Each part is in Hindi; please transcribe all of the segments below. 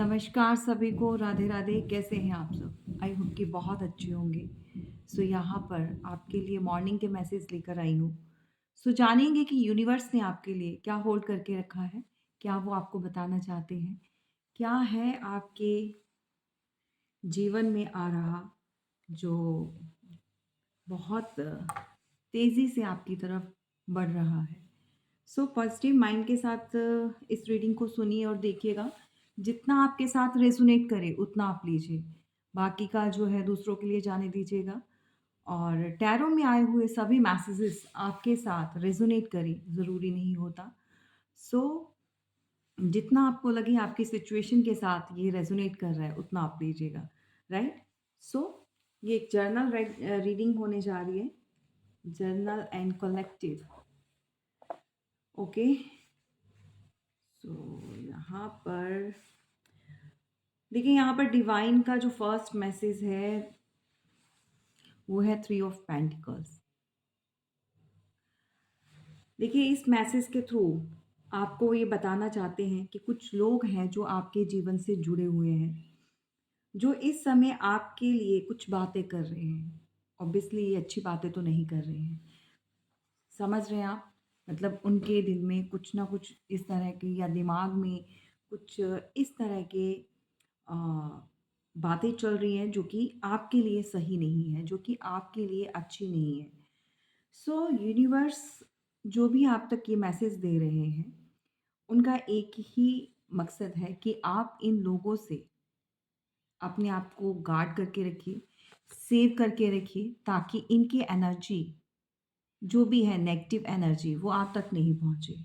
नमस्कार सभी को, राधे राधे। कैसे हैं आप सब? आई होप कि बहुत अच्छे होंगे। सो यहाँ पर आपके लिए मॉर्निंग के मैसेज लेकर आई हूँ। सो जानेंगे कि यूनिवर्स ने आपके लिए क्या होल्ड करके रखा है, क्या वो आपको बताना चाहते हैं, क्या है आपके जीवन में आ रहा जो बहुत तेज़ी से आपकी तरफ बढ़ रहा है। सो पॉजिटिव माइंड के साथ इस रीडिंग को सुनिए और देखिएगा। जितना आपके साथ रेजोनेट करे उतना आप लीजिए। बाकी का जो है दूसरों के लिए जाने दीजिएगा। और टैरो में आए हुए सभी मैसेजेस आपके साथ रेजोनेट करें, ज़रूरी नहीं होता। सो जितना आपको लगे आपकी सिचुएशन के साथ ये रेजोनेट कर रहा है उतना आप लीजिएगा, राइट? सो ये एक जर्नल रीडिंग होने जा रही है। Journal and collective. Okay. So यहाँ पर देखिए, यहाँ पर डिवाइन का जो फर्स्ट मैसेज है वो है थ्री ऑफ पेंटिकल्स। देखिए, इस मैसेज के थ्रू आपको ये बताना चाहते हैं कि कुछ लोग हैं जो आपके जीवन से जुड़े हुए हैं, जो इस समय आपके लिए कुछ बातें कर रहे हैं। ऑब्वियसली ये अच्छी बातें तो नहीं कर रहे हैं। समझ रहे हैं आप? मतलब उनके दिल में कुछ ना कुछ इस तरह के, या दिमाग में कुछ इस तरह के अ, बातें चल रही हैं जो कि आपके लिए सही नहीं है, जो कि आपके लिए अच्छी नहीं है। सो यूनिवर्स जो भी आप तक ये मैसेज दे रहे हैं, उनका एक ही मकसद है कि आप इन लोगों से अपने आप को गार्ड करके रखिए, सेव करके रखिए, ताकि इनकी एनर्जी जो भी है, नेगेटिव एनर्जी, वो आप तक नहीं पहुँचे।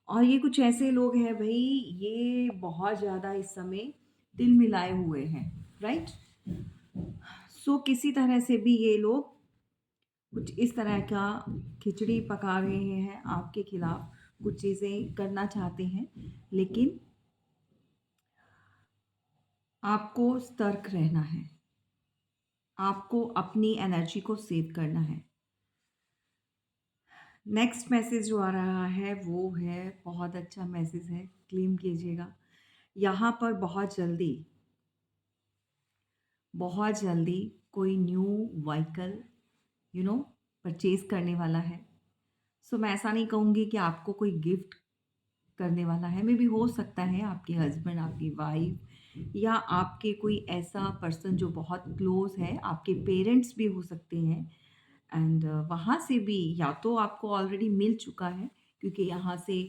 और ये कुछ ऐसे लोग हैं भई, ये बहुत ज़्यादा इस समय तिल मिलाए हुए हैं, राइट? सो किसी तरह से भी ये लोग कुछ इस तरह का खिचड़ी पका रहे हैं आपके खिलाफ, कुछ चीज़ें करना चाहते हैं, लेकिन आपको सतर्क रहना है। आपको अपनी एनर्जी को सेव करना है। नेक्स्ट मैसेज जो आ रहा है वो है, बहुत अच्छा मैसेज है, क्लेम कीजिएगा। यहाँ पर बहुत जल्दी कोई न्यू व्हीकल परचेज़ करने वाला है। सो मैं ऐसा नहीं कहूँगी कि आपको कोई गिफ्ट करने वाला है। मे बी हो सकता है आपके हस्बैंड, आपकी वाइफ, या आपके कोई ऐसा पर्सन जो बहुत क्लोज़ है, आपके पेरेंट्स भी हो सकते हैं। एंड वहाँ से भी या तो आपको ऑलरेडी मिल चुका है, क्योंकि यहाँ से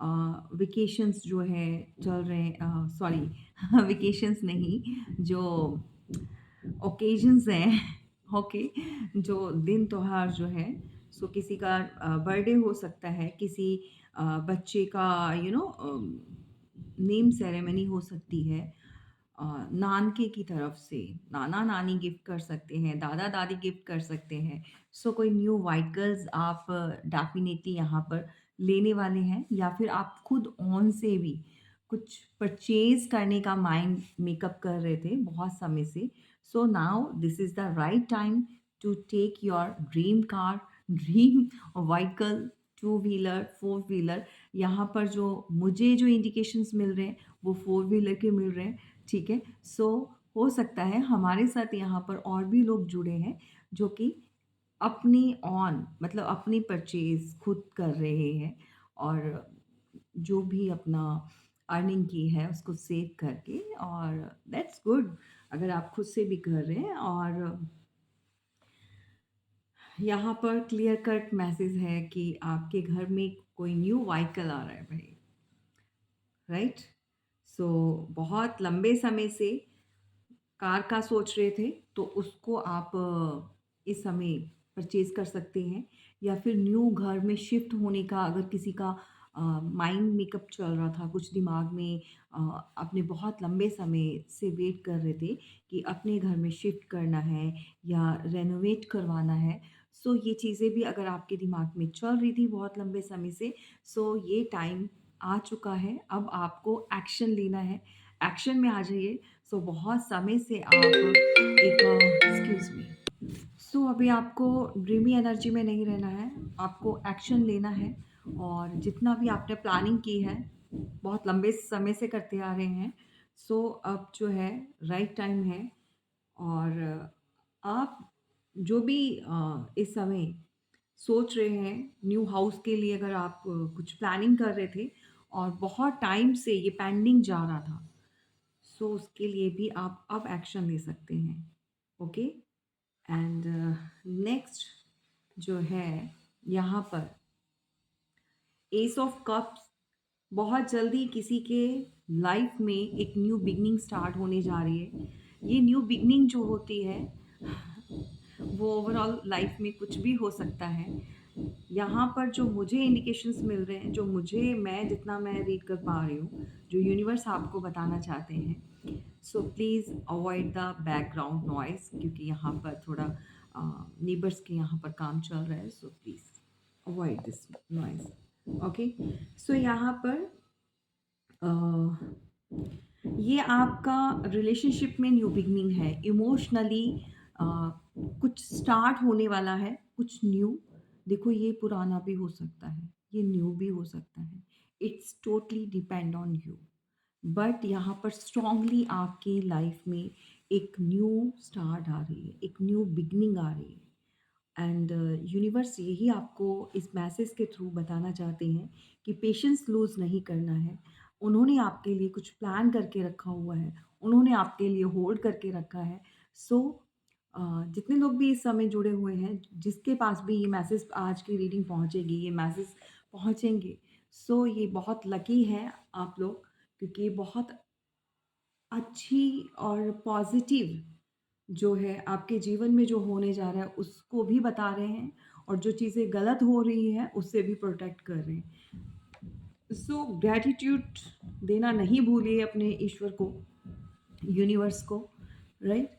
वेकेशंस जो है चल रहे हैं, सॉरी वेकेशंस नहीं, जो ओकेजन्स हैं ओके, जो दिन त्योहार जो है, सो किसी का बर्थडे हो सकता है, किसी बच्चे का नेम सेरेमनी हो सकती है। नानके की तरफ से नाना नानी गिफ्ट कर सकते हैं, दादा दादी गिफ्ट कर सकते हैं। सो कोई न्यू व्हीकल्स आप डेफिनेटली यहाँ पर लेने वाले हैं, या फिर आप खुद ऑन से भी कुछ परचेज करने का माइंड मेकअप कर रहे थे बहुत समय से। So now this is the right time to take your dream car, dream vehicle, two wheeler, four wheeler. यहाँ पर जो मुझे जो इंडिकेशंस मिल रहे हैं वो फोर व्हीलर के मिल रहे हैं, ठीक है? सो हो सकता है हमारे साथ यहाँ पर और भी लोग जुड़े हैं जो कि अपनी मतलब अपनी परचेज़ खुद कर रहे हैं, और जो भी अपना अर्निंग की है उसको सेव करके, और दैट्स गुड अगर आप खुद से भी कर रहे हैं। और यहाँ पर क्लियर कट मैसेज है कि आपके घर में कोई न्यू व्हीकल आ रहा है भाई, राइट? सो बहुत लंबे समय से कार का सोच रहे थे, तो उसको आप इस समय परचेज़ कर सकते हैं। या फिर न्यू घर में शिफ्ट होने का अगर किसी का माइंड मेकअप चल रहा था, कुछ दिमाग में अपने बहुत लंबे समय से वेट कर रहे थे कि अपने घर में शिफ्ट करना है या रेनोवेट करवाना है। सो ये चीज़ें भी अगर आपके दिमाग में चल रही थी बहुत लंबे समय से, सो ये टाइम आ चुका है, अब आपको एक्शन लेना है। एक्शन में आ जाइए। सो बहुत समय से आप एक एक्सक्यूज़ मी, सो अभी आपको ड्रीमी एनर्जी में नहीं रहना है, आपको एक्शन लेना है। और जितना भी आपने प्लानिंग की है, बहुत लंबे समय से करते आ रहे हैं, सो अब जो है राइट टाइम है। और आप जो भी इस समय सोच रहे हैं न्यू हाउस के लिए, अगर आप कुछ प्लानिंग कर रहे थे और बहुत टाइम से ये पेंडिंग जा रहा था, सो उसके लिए भी आप अब एक्शन ले सकते हैं। ओके। एंड नेक्स्ट जो है यहाँ पर एस ऑफ कप्स, बहुत जल्दी किसी के लाइफ में एक न्यू बिगनिंग स्टार्ट होने जा रही है। ये न्यू बिगनिंग जो होती है वो ओवरऑल लाइफ में कुछ भी हो सकता है। यहाँ पर जो मुझे इंडिकेशंस मिल रहे हैं, जो मुझे मैं जितना मैं रीड कर पा रही हूँ, जो यूनिवर्स आपको बताना चाहते हैं, सो please avoid the background noise, क्योंकि यहाँ पर थोड़ा नेबर्स के यहाँ पर काम चल रहा है, so please avoid this noise. Okay. So यहाँ पर ये आपका रिलेशनशिप में न्यू बिगनिंग है। इमोशनली कुछ स्टार्ट होने वाला है, कुछ न्यू। देखो ये पुराना भी हो सकता है, ये न्यू भी हो सकता है। It's totally depend on you. But यहाँ पर स्ट्रांगली आपकी लाइफ में एक न्यू स्टार्ट आ रही है, एक न्यू बिगनिंग आ रही है। एंड यूनिवर्स यही आपको इस मैसेज के थ्रू बताना चाहते हैं कि पेशेंस लूज़ नहीं करना है। उन्होंने आपके लिए कुछ प्लान करके रखा हुआ है, उन्होंने आपके लिए होल्ड करके रखा है। सो जितने लोग भी इस समय जुड़े हुए हैं, जिसके पास भी ये मैसेज आज की रीडिंग पहुँचेगी, ये मैसेज पहुँचेंगे, सो ये बहुत लकी हैं आप लोग, क्योंकि ये बहुत अच्छी और पॉजिटिव जो है आपके जीवन में जो होने जा रहा है उसको भी बता रहे हैं, और जो चीज़ें गलत हो रही हैं उससे भी प्रोटेक्ट कर रहे हैं। सो ग्रैटिट्यूड देना नहीं भूलिए अपने ईश्वर को, यूनिवर्स को, राइट।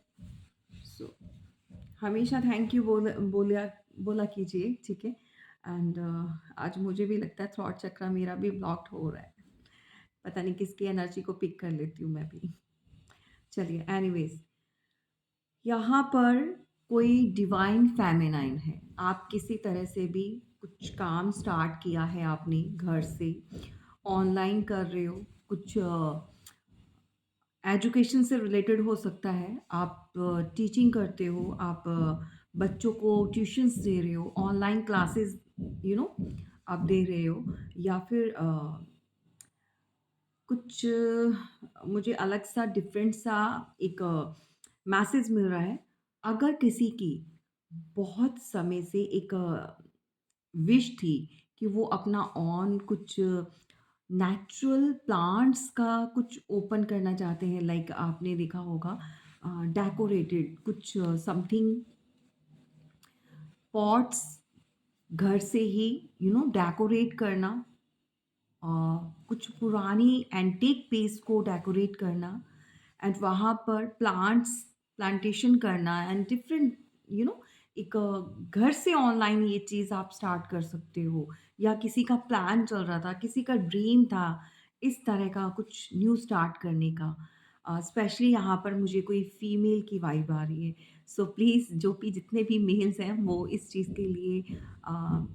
सो हमेशा थैंक यू बोला बोला कीजिए, ठीक है। एंड आज मुझे भी लगता है थ्रॉट चक्रा मेरा भी ब्लॉक्ड हो रहा है, पता नहीं किसकी एनर्जी को पिक कर लेती हूँ मैं भी। चलिए, एनीवेज, यहाँ पर कोई डिवाइन फेमिनाइन है। आप किसी तरह से भी कुछ काम स्टार्ट किया है आपने घर से, ऑनलाइन कर रहे हो, कुछ एजुकेशन से रिलेटेड हो सकता है। आप टीचिंग करते हो, आप बच्चों को ट्यूशन्स दे रहे हो, ऑनलाइन क्लासेस आप दे रहे हो, या फिर कुछ मुझे अलग सा डिफरेंट सा एक मैसेज मिल रहा है। अगर किसी की बहुत समय से एक विश थी कि वो अपना ऑन कुछ नेचुरल प्लांट्स का कुछ ओपन करना चाहते हैं, लाइक आपने देखा होगा डेकोरेटेड कुछ समथिंग पॉट्स, घर से ही डेकोरेट करना, अ, कुछ पुरानी एंटीक पीस को डेकोरेट करना, एंड वहाँ पर प्लांटेशन करना, एंड डिफरेंट एक घर से ऑनलाइन ये चीज़ आप स्टार्ट कर सकते हो, या किसी का प्लान चल रहा था, किसी का ड्रीम था इस तरह का कुछ न्यू स्टार्ट करने का। स्पेशली यहाँ पर मुझे कोई फीमेल की वाइब आ रही है। सो प्लीज़ जो भी जितने भी मेल्स हैं वो इस चीज़ के लिए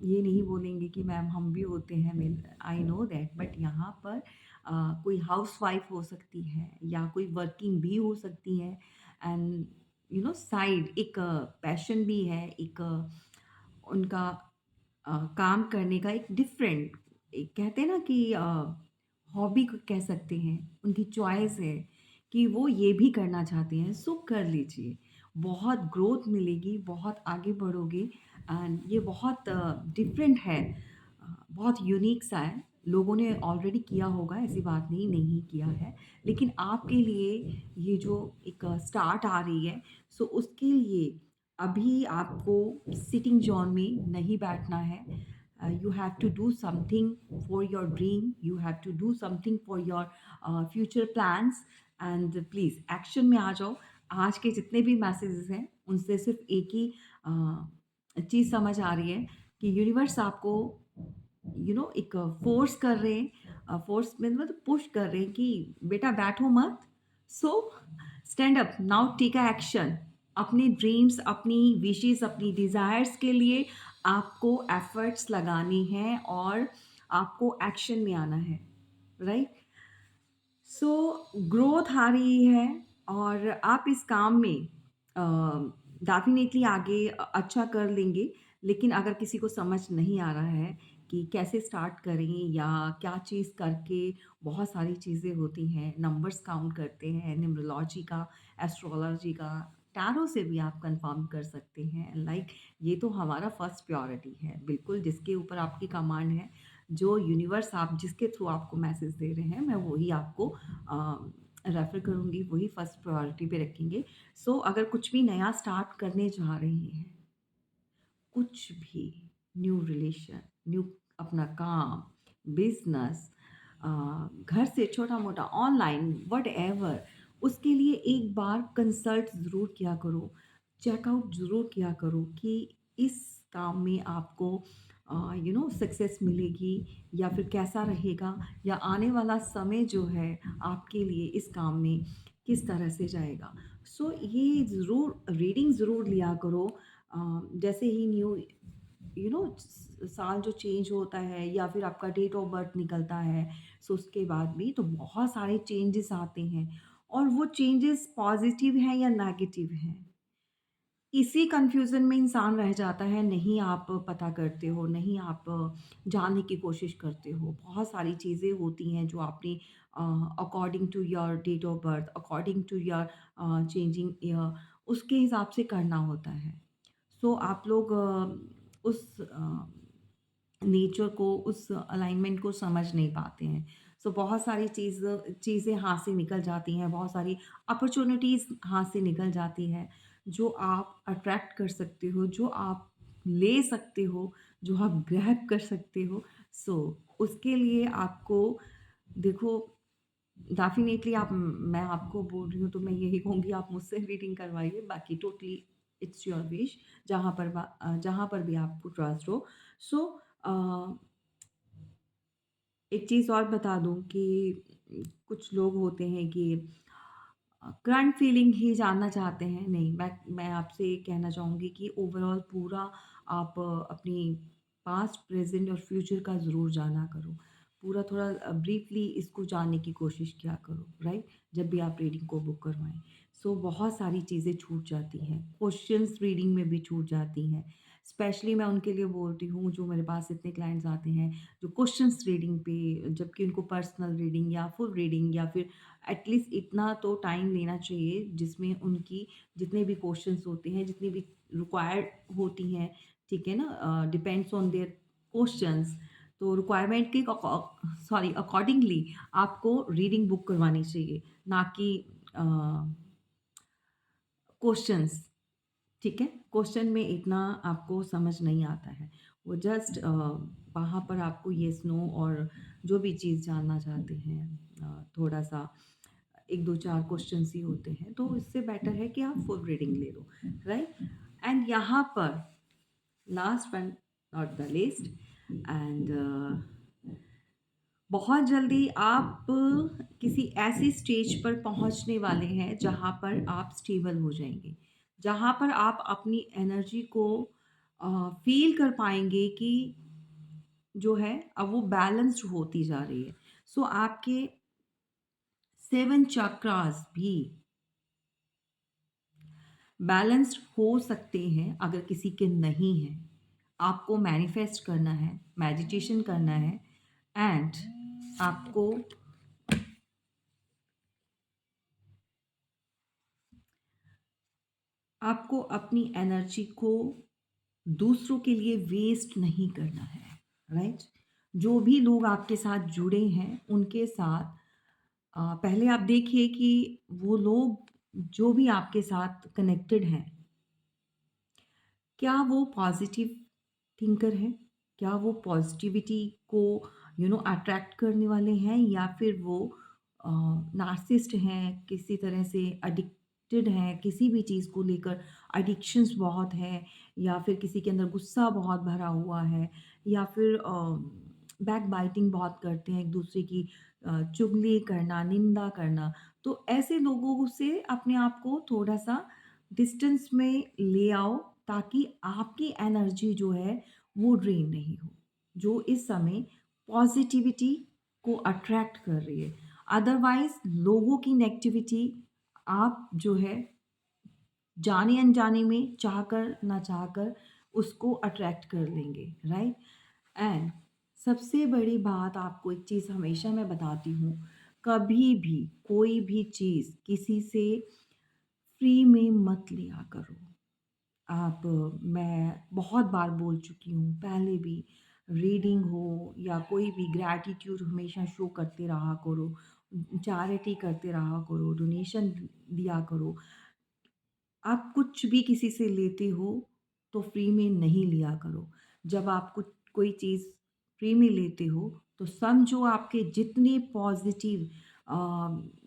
ये नहीं बोलेंगे कि मैम हम भी होते हैं male, I know that, but यहाँ पर कोई हाउसवाइफ हो सकती है या कोई वर्किंग भी हो सकती है, एंड साइड एक पैशन भी है, एक उनका काम करने का एक डिफरेंट, एक कहते हैं ना कि हॉबी कह सकते हैं, उनकी चॉइस है कि वो ये भी करना चाहते हैं, सो कर लीजिए। बहुत ग्रोथ मिलेगी, बहुत आगे बढ़ोगे, एंड ये बहुत डिफरेंट है, बहुत यूनिक सा है। लोगों ने ऑलरेडी किया होगा, ऐसी बात नहीं नहीं किया है, लेकिन आपके लिए ये जो एक स्टार्ट आ रही है, सो उसके लिए अभी आपको सिटिंग जोन में नहीं बैठना है। You have to do something for your dream, you have to do something for your future plans, and please action में आ जाओ। आज के जितने भी मैसेजेस हैं उनसे सिर्फ एक ही चीज़ समझ आ रही है कि यूनिवर्स आपको एक फोर्स कर रहे हैं, फोर्स में मतलब पुश कर रहे हैं कि बेटा बैठो मत, so stand up now, take a action. अपने ड्रीम्स, अपनी विशेस, अपनी डिज़ायर्स के लिए आपको एफर्ट्स लगानी है और आपको एक्शन में आना है, राइट। सो ग्रोथ आ रही है और आप इस काम में डेफ़िनेटली आगे अच्छा कर लेंगे। लेकिन अगर किसी को समझ नहीं आ रहा है कि कैसे स्टार्ट करें या क्या चीज़ करके बहुत सारी चीज़ें होती हैं, नंबर्स काउंट करते हैं, न्यूमरोलॉजी का, एस्ट्रोलॉजी का, टैरो से भी आप कन्फर्म कर सकते हैं। लाइक ये तो हमारा फर्स्ट प्रायोरिटी है। बिल्कुल जिसके ऊपर आपकी कमांड है, जो यूनिवर्स आप जिसके थ्रू आपको मैसेज दे रहे हैं, मैं वही आपको रेफ़र करूँगी, वही फर्स्ट प्रायोरिटी पे रखेंगे। सो अगर कुछ भी नया स्टार्ट करने जा रहे हैं, कुछ भी न्यू रिलेशन, न्यू अपना काम, बिज़नेस, अ, घर से छोटा-मोटा ऑनलाइन व्हाटएवर, उसके लिए एक बार कंसल्ट ज़रूर किया करो, चेकआउट ज़रूर किया करो कि इस काम में आपको सक्सेस मिलेगी या फिर कैसा रहेगा या आने वाला समय जो है आपके लिए इस काम में किस तरह से जाएगा। सो ये ज़रूर रीडिंग ज़रूर लिया करो। जैसे ही न्यू साल जो चेंज होता है या फिर आपका डेट ऑफ बर्थ निकलता है, सो उसके बाद भी तो बहुत सारे चेंजेस आते हैं और वो चेंजेस पॉजिटिव हैं या नेगेटिव हैं। इसी कन्फ्यूज़न में इंसान रह जाता है, नहीं आप पता करते हो, नहीं आप जानने की कोशिश करते हो। बहुत सारी चीज़ें होती हैं जो आपने according to your date of birth, according to your changing year, उसके हिसाब से करना होता है। सो आप लोग उस नेचर को, उस अलाइनमेंट को समझ नहीं पाते हैं। सो बहुत सारी चीज़ें हाथ से निकल जाती हैं, बहुत सारी अपॉर्च्युनिटीज़ हाथ से निकल जाती हैं, जो आप अट्रैक्ट कर सकते हो, जो आप ले सकते हो, जो आप ग्रैब कर सकते हो। सो उसके लिए आपको देखो डेफ़िनेटली आप मैं आपको बोल रही हूँ तो मैं यही कहूँगी आप मुझसे रीडिंग करवाइए, बाकी टोटली इट्स योर विश, जहाँ पर भी आपको ट्रस्ट हो। सो अ, एक चीज़ और बता दूँ कि कुछ लोग होते हैं कि करंट फीलिंग ही जानना चाहते हैं। नहीं, मैं आपसे ये कहना चाहूँगी कि ओवरऑल पूरा आप अपनी पास्ट, प्रेज़ेंट और फ्यूचर का ज़रूर जाना करो। पूरा थोड़ा ब्रीफ़ली इसको जानने की कोशिश किया करो, राइट? जब भी आप रीडिंग को बुक करवाएँ। सो बहुत सारी चीज़ें छूट जाती हैं, क्वेश्चन्स रीडिंग में भी छूट जाती हैं। स्पेशली मैं उनके लिए बोलती हूँ जो मेरे पास इतने क्लाइंट्स आते हैं, जो क्वेश्चन्स रीडिंग पे जबकि उनको पर्सनल रीडिंग या फुल रीडिंग या फिर एटलीस्ट इतना तो टाइम लेना चाहिए जिसमें उनकी जितने भी क्वेश्चंस होते हैं, जितनी भी रिक्वायर्ड होती हैं, ठीक है ना? Depends on their questions. तो रिक्वायरमेंट के अकॉर्डिंगली आपको रीडिंग बुक करवानी चाहिए, ना कि अ, क्वेश्चंस, ठीक है? क्वेश्चन में इतना आपको समझ नहीं आता है। वो जस्ट वहाँ पर आपको येस, नो और जो भी चीज़ जानना चाहते हैं थोड़ा-सा 1, 2, 4 क्वेश्चन्स ही होते हैं, तो इससे बेटर है कि आप फुल रीडिंग ले लो, राइट? एंड यहाँ पर last one not the least and बहुत जल्दी आप किसी ऐसी स्टेज पर पहुंचने वाले हैं जहां पर आप स्टेबल हो जाएंगे, जहां पर आप अपनी एनर्जी को फील कर पाएंगे कि जो है अब वो बैलेंस्ड होती जा रही है। सो आपके 7 चक्रास भी बैलेंस्ड हो सकते हैं अगर किसी के नहीं हैं। आपको मैनिफेस्ट करना है, मेडिटेशन करना है एंड आपको आपको अपनी एनर्जी को दूसरों के लिए वेस्ट नहीं करना है, राइट? जो भी लोग आपके साथ जुड़े हैं, उनके साथ पहले आप देखिए कि वो लोग जो भी आपके साथ कनेक्टेड हैं, क्या वो पॉजिटिव थिंकर हैं? क्या वो पॉजिटिविटी को अट्रैक्ट करने वाले हैं या फिर वो नार्सिसिस्ट हैं, किसी तरह से एडिक्टेड हैं, किसी भी चीज़ को लेकर एडिक्शंस बहुत हैं या फिर किसी के अंदर गुस्सा बहुत भरा हुआ है या फिर बैकबाइटिंग बहुत करते हैं, एक-दूसरे की चुगली करना, निंदा करना। तो ऐसे लोगों से अपने आप को थोड़ा-सा डिस्टेंस में ले आओ ताकि आपकी एनर्जी जो है वो ड्रेन नहीं हो, जो इस समय पॉजिटिविटी को अट्रैक्ट कर रही है। अदरवाइज़ लोगों की नेगेटिविटी आप जो है जाने अनजाने में चाहकर ना चाहकर उसको अट्रैक्ट कर लेंगे, राइट? एंड सबसे बड़ी बात आपको एक चीज़ हमेशा मैं बताती हूँ, कभी भी कोई भी चीज़ किसी से फ्री में मत लिया करो। आप मैं बहुत बार बोल चुकी हूँ पहले भी, रीडिंग हो या कोई भी ग्रैटिट्यूड हमेशा शो करते रहा करो, चैरिटी करते रहा करो, डोनेशन दिया करो। आप कुछ भी किसी से लेते हो तो फ्री में नहीं लिया करो। जब आप कुछ कोई चीज़ फ्री में लेते हो तो समझो आपके जितने पॉज़िटिव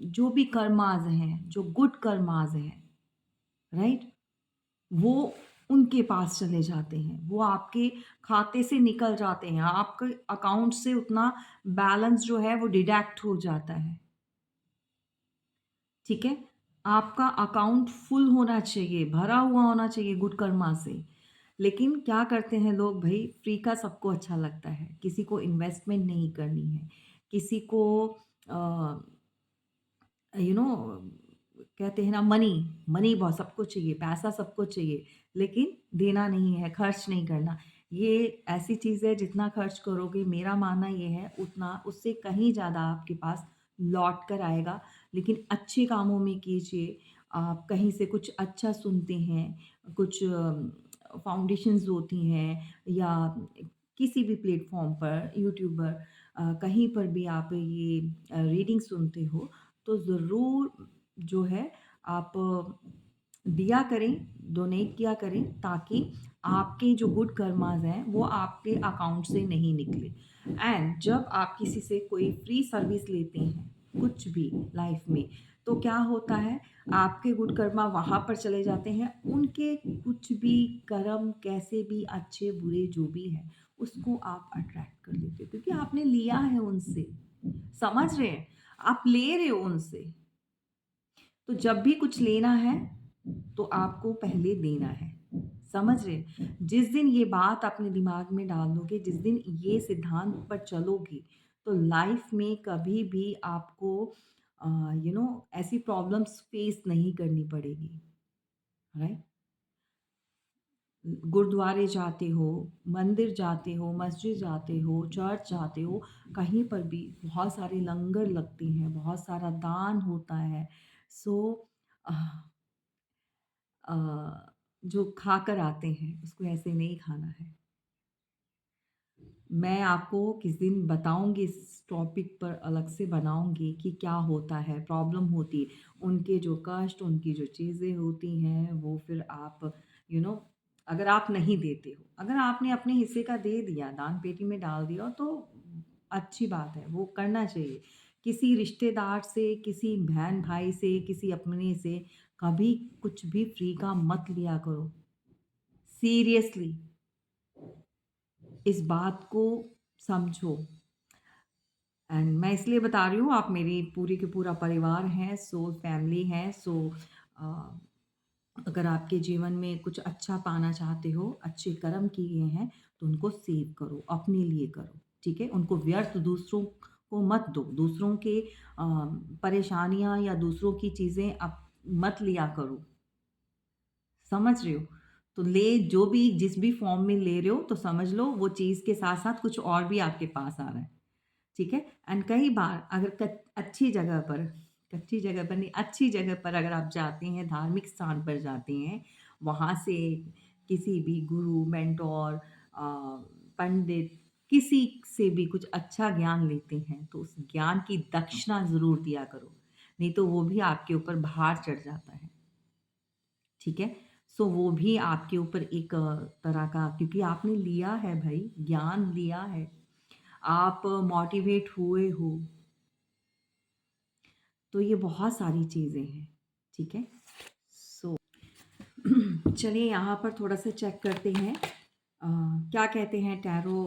जो भी कर्माज़ हैं, जो गुड कर्माज़ हैं, राइट? वो उनके पास चले जाते हैं। वो आपके खाते से निकल जाते हैं। आपके अकाउंट से उतना बैलेंस जो है वो डिडक्ट हो जाता है। ठीक है? आपका अकाउंट फुल होना चाहिए, भरा हुआ होना चाहिए गुड कर्मा से। लेकिन क्या करते हैं लोग भई, फ्री का सबको अच्छा लगता है। किसी को इन्वेस्टमेंट नहीं करनी है, किसी को अ, यू नो कहते हैं ना मनी, मनी बहुत सबको चाहिए, पैसा सबको चाहिए, लेकिन देना नहीं है, खर्च नहीं करना। ये ऐसी चीज़ है जितना खर्च करोगे मेरा मानना ये है उतना उससे कहीं ज़्यादा आपके पास लौट कर आएगा। लेकिन अच्छे कामों में कीजिए। आप कहीं से कुछ अच्छा सुनते हैं, कुछ फाउंडेशंस होती हैं या किसी भी प्लेटफ़ॉर्म पर यूट्यूबर कहीं पर भी आप ये रीडिंग सुनते हो तो ज़रूर जो है आप दिया करें, डोनेट किया करें ताकि आपके जो गुड कर्माज़ हैं वो आपके अकाउंट से नहीं निकले। एंड जब आप किसी से कोई फ्री सर्विस लेते हैं, कुछ भी लाइफ़ में, तो क्या होता है आपके गुड कर्मा वहाँ पर चले जाते हैं, उनके कुछ भी कर्म कैसे भी अच्छे-बुरे जो भी हैं, उसको आप अट्रैक्ट कर लेते हो क्योंकि आपने लिया है उनसे। समझ रहे हैं? आप ले रहे हो उनसे। तो जब भी कुछ लेना है, तो आपको पहले देना है। समझ रहे हैं? जिस दिन ये बात अपने दिमाग में डाल दोगे, जिस दिन ये सिद्धांत पर चलोगे, तो लाइफ़ में कभी भी आपको ऐसी प्रॉब्लम्स फेस नहीं करनी पड़ेगी, राइट? गुरुद्वारे जाते हो, मंदिर जाते हो, मस्जिद जाते हो, चर्च जाते हो, कहीं पर भी बहुत सारे लंगर लगते हैं, बहुत सारा दान होता है। सो अ अ, जो खाकर आते हैं, उसको ऐसे नहीं खाना है। मैं आपको किसी दिन बताऊँगी इस टॉपिक पर अलग से बनाऊँगी कि क्या होता है, प्रॉब्लम होती है। उनके जो कष्ट, उनकी जो चीज़ें होती हैं, वो फिर आप यू नो अगर आप नहीं देते हो, अगर आपने अपने हिस्से का दे दिया, दान पेटी में डाल दिया तो अच्छी बात है, वो करना चाहिए। किसी रिश्तेदार से, किसी बहन-भाई से, किसी अपने से कभी कुछ भी फ्री का मत लिया करो। सीरियसली इस बात को समझो। एंड मैं इसलिए बता रही हूँ, आप मेरी पूरी के पूरा परिवार हैं, सो फैमिली है, सो अ, अगर आपके जीवन में कुछ अच्छा पाना चाहते हो, अच्छे कर्म किए हैं, तो उनको सेव करो, अपने लिए करो, ठीक है? उनको व्यर्थ दूसरों को मत दो, दूसरों के परेशानियाँ या दूसरों की चीज़ें आप मत लिया करो, समझ रहे हो? तो जो भी जिस भी फ़ॉर्म में ले रहे हो, तो समझ लो वो चीज़ के साथ-साथ कुछ और भी आपके पास आ रहा है। ठीक है? एंड कई बार अगर कच्ची जगह पर नहीं, अच्छी जगह पर अगर आप जाते हैं, धार्मिक स्थान पर जाते हैं, वहाँ से किसी भी गुरु, मेंटोर पंडित किसी से भी कुछ अच्छा ज्ञान लेते हैं, तो उस ज्ञान की दक्षिणा ज़रूर दिया करो, नहीं तो वो भी आपके ऊपर भार चढ़ जाता है। ठीक है? सो वो भी आपके ऊपर एक तरह का क्योंकि आपने लिया है भई, ज्ञान लिया है। आप मोटिवेट हुए हो, तो ये बहुत सारी चीज़ें हैं, ठीक है? सो चलिए यहाँ पर थोड़ा-सा चेक करते हैं क्या कहते हैं टैरो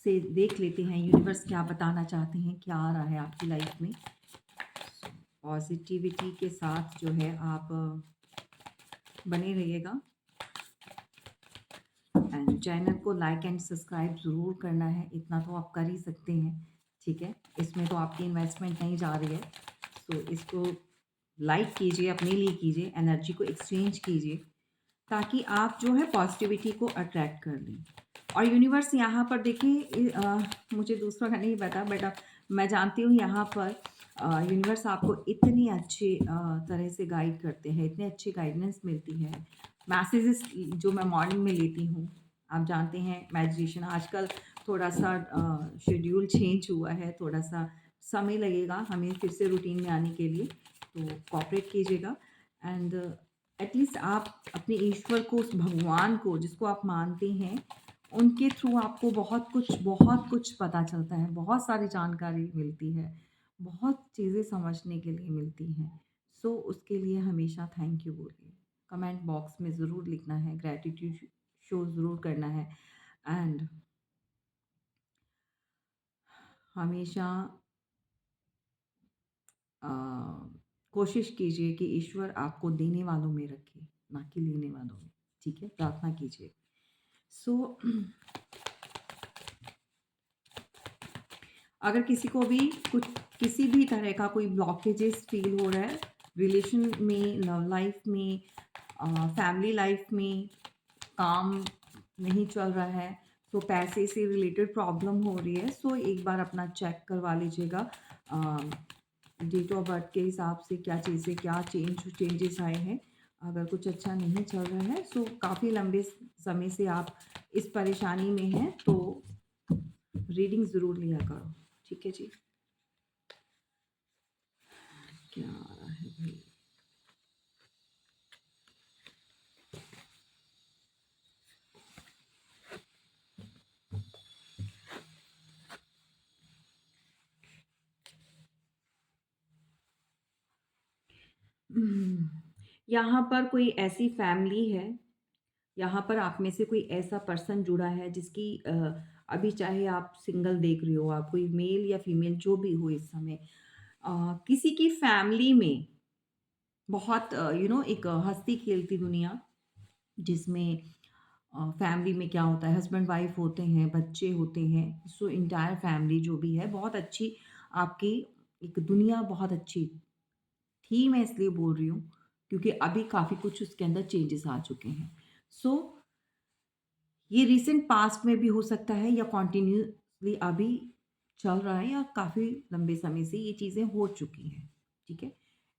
से देख लेते हैं यूनिवर्स क्या बताना चाहते हैं, क्या आ रहा है आपकी लाइफ में। पॉज़िटिविटी के साथ जो है आप बने रहिएगा एंड चैनल को लाइक एंड सब्सक्राइब ज़रूर करना है, इतना तो आप कर ही सकते हैं, ठीक है? इसमें तो आपकी इन्वेस्टमेंट नहीं जा रही है। सो इसको लाइक कीजिए, अपने लिए कीजिए, एनर्जी को एक्सचेंज कीजिए, ताकि आप जो है पॉजिटिविटी को अट्रैक्ट कर लें। और यूनिवर्स यहाँ पर देखिए मुझे दूसरों का नहीं पता, बट मैं जानती हूँ यहाँ पर यूनिवर्स आपको इतनी अच्छी तरह से गाइड करते हैं, इतनी अच्छी गाइडेंस मिलती है। मैसेजेस जो मैं मॉर्निंग में लेती हूँ, आप जानते हैं मेडिटेशन आजकल थोड़ा-सा शेड्यूल चेंज हुआ है, थोड़ा-सा समय लगेगा हमें फिर से रूटीन में आने के लिए, तो कोऑपरेट कीजिएगा। एंड एटलीस्ट आप अपने ईश्वर को, उस भगवान को जिसको आप मानते हैं, उनके थ्रू आपको बहुत कुछ पता चलता है, बहुत सारी जानकारी मिलती है, बहुत चीज़ें समझने के लिए मिलती हैं। सो उसके लिए हमेशा थैंक यू बोलिए। कमेंट बॉक्स में ज़रूर लिखना है, ग्रैटिट्यूड शो ज़रूर करना है। एंड हमेशा अ, कोशिश कीजिए कि ईश्वर आपको देने वालों में रखे, ना कि लेने वालों में। ठीक है? प्रार्थना कीजिए। सो अगर किसी को भी कुछ किसी भी तरह का कोई ब्लॉकेजेस फ़ील हो रहा है, रिलेशन में, लव लाइफ़ में, फैमिली लाइफ़ में, काम नहीं चल रहा है, तो पैसे से रिलेटेड प्रॉब्लम हो रही है, सो एक बार अपना चेक करवा लीजिएगा। डेट ऑफ बर्थ के हिसाब से क्या चीज़ें, क्या चेंजेस आए हैं। अगर कुछ अच्छा नहीं चल रहा है, सो काफ़ी लंबे समय से आप इस परेशानी में हैं, तो रीडिंग ज़रूर लिया करो। ठीक है जी? क्या आ रहा है भाई? यहाँ पर कोई ऐसी फैमिली है, यहाँ पर आप में से कोई ऐसा पर्सन जुड़ा है जिसकी अभी चाहे आप सिंगल देख रहे हो, आप कोई मेल या फीमेल जो भी हो इस समय, किसी की फैमिली में बहुत एक हँसती-खेलती दुनिया, जिसमें फैमिली में क्या होता है, हस्बैंड वाइफ होते हैं, बच्चे होते हैं, सो एंटायर फैमिली जो भी है बहुत अच्छी आपकी एक दुनिया बहुत अच्छी थी। मैं इसलिए बोल रही हूँ क्योंकि अभी काफ़ी कुछ उसके अंदर चेंजेस आ चुके हैं। सो ये रिसेंट पास्ट में भी हो सकता है या कंटिन्यूअसली अभी चल रहा है या काफ़ी लंबे समय से ये चीज़ें हो चुकी हैं, ठीक है?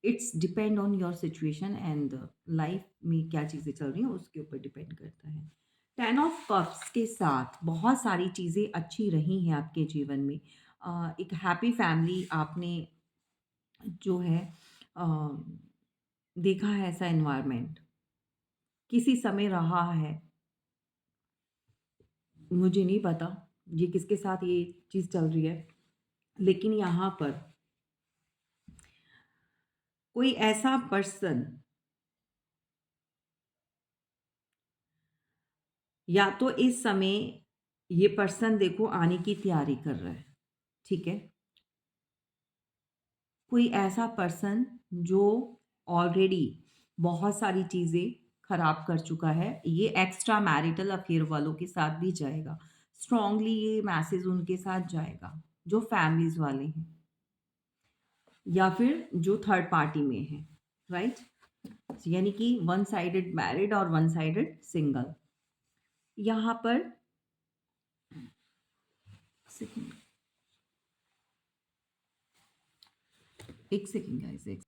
It's depend on your situation and life में क्या चीज़ें चल रही हैं उसके ऊपर डिपेंड करता है। 10 ऑफ कप्स के साथ बहुत सारी चीज़ें अच्छी रही हैं आपके जीवन में। एक हैप्पी फैमिली आपने जो है अ, देखा है ऐसा एनवायरनमेंट, किसी समय रहा है। मुझे नहीं पता ये किसके साथ ये चीज़ चल रही है, लेकिन यहाँ पर कोई ऐसा पर्सन या तो इस समय ये पर्सन देखो आने की तैयारी कर रहा है, ठीक है? कोई ऐसा पर्सन जो ऑलरेडी बहुत सारी चीज़ें खराब कर चुका है, ये एक्स्ट्रा मैरिटल अफेयर वालों के साथ भी जाएगा। स्ट्रांगली ये मैसेज उनके साथ जाएगा, जो फैमिलीज़ वाले हैं या फिर जो थर्ड पार्टी में हैं, राइट? यानी कि वन साइडेड मैरिड और वन साइडेड सिंगल। यहाँ पर सेकंड, एक सेकंड गाइस, एक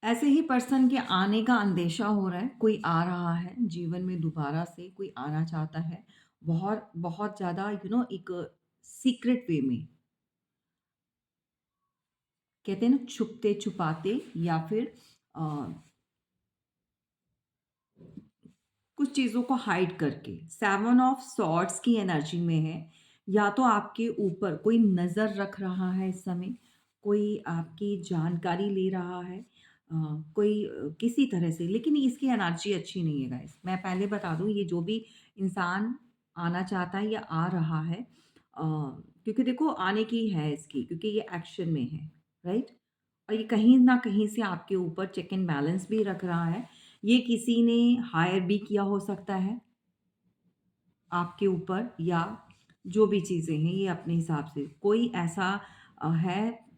ऐसे ही पर्सन के आने का अंदेशा हो रहा है, कोई आ रहा है जीवन में दोबारा से, कोई आना चाहता है, बहुत बहुत ज़्यादा एक सीक्रेट वे में, कहते हैं ना छुपते-छुपाते या फिर अ, कुछ चीज़ों को हाइड करके। 7 ऑफ सॉर्ड्स की एनर्जी में है, या तो आपके ऊपर कोई नज़र रख रहा है इस समय, कोई आपकी जानकारी ले रहा है, कोई किसी तरह से, लेकिन इसकी एनर्जी अच्छी नहीं है गाइस। मैं पहले बता दूँ ये जो भी इंसान आना चाहता है या आ रहा है, क्योंकि देखो आने की है इसकी, क्योंकि ये एक्शन में है, राइट? और ये कहीं न कहीं से आपके ऊपर चेक एंड बैलेंस भी रख रहा है। ये किसी ने हायर भी किया हो सकता है आपके ऊपर, या जो भी चीज़ें हैं ये अपने हिसाब से। कोई ऐसा है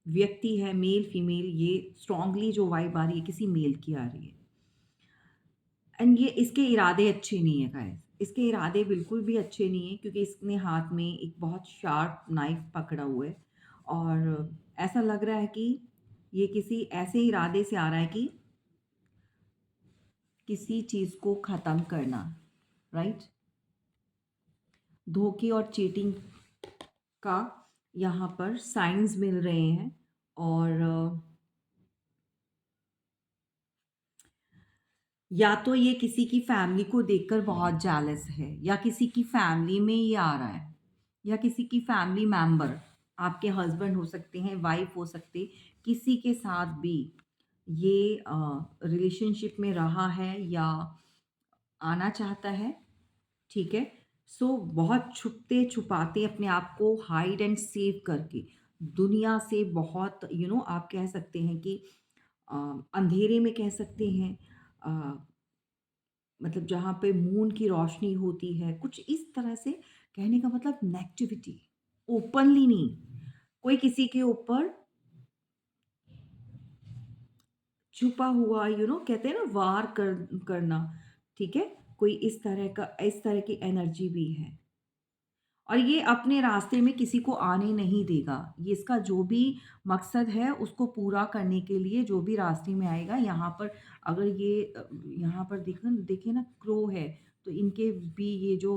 व्यक्ति है मेल फीमेल, ये स्ट्रांगली जो वाइब आ रही है किसी मेल की आ रही है। एंड ये इसके इरादे अच्छे नहीं है गाइस, इसके इरादे बिल्कुल भी अच्छे नहीं है, क्योंकि इसने हाथ में एक बहुत शार्प नाइफ पकड़ा हुआ है और ऐसा लग रहा है कि ये किसी ऐसे इरादे से आ रहा है कि किसी चीज़ को ख़त्म करना, राइट? धोखे और चीटिंग का यहाँ पर साइंस मिल रहे हैं और या तो ये किसी की फैमिली को देखकर बहुत जेलस है, या किसी की फैमिली में ये आ रहा है, या किसी की फैमिली मेंबर, आपके हस्बैंड हो सकते हैं, वाइफ हो सकते, किसी के साथ भी ये रिलेशनशिप में रहा है या आना चाहता है, ठीक है? सो बहुत छुपते-छुपाते अपने आप को हाइड एंड सेव करके दुनिया से बहुत आप कह सकते हैं कि अ, अंधेरे में कह सकते हैं, अ, मतलब जहाँ पे मून की रोशनी होती है, कुछ इस तरह से कहने का मतलब नेगेटिविटी, ओपनली नहीं, कोई किसी के ऊपर छुपा हुआ कहते हैं ना वार करना, ठीक है? कोई इस तरह की एनर्जी भी है। और ये अपने रास्ते में किसी को आने नहीं देगा। ये इसका जो भी मकसद है उसको पूरा करने के लिए जो भी रास्ते में आएगा, यहाँ पर अगर ये यहाँ पर देखिए ना क्रो है, तो इनके भी ये जो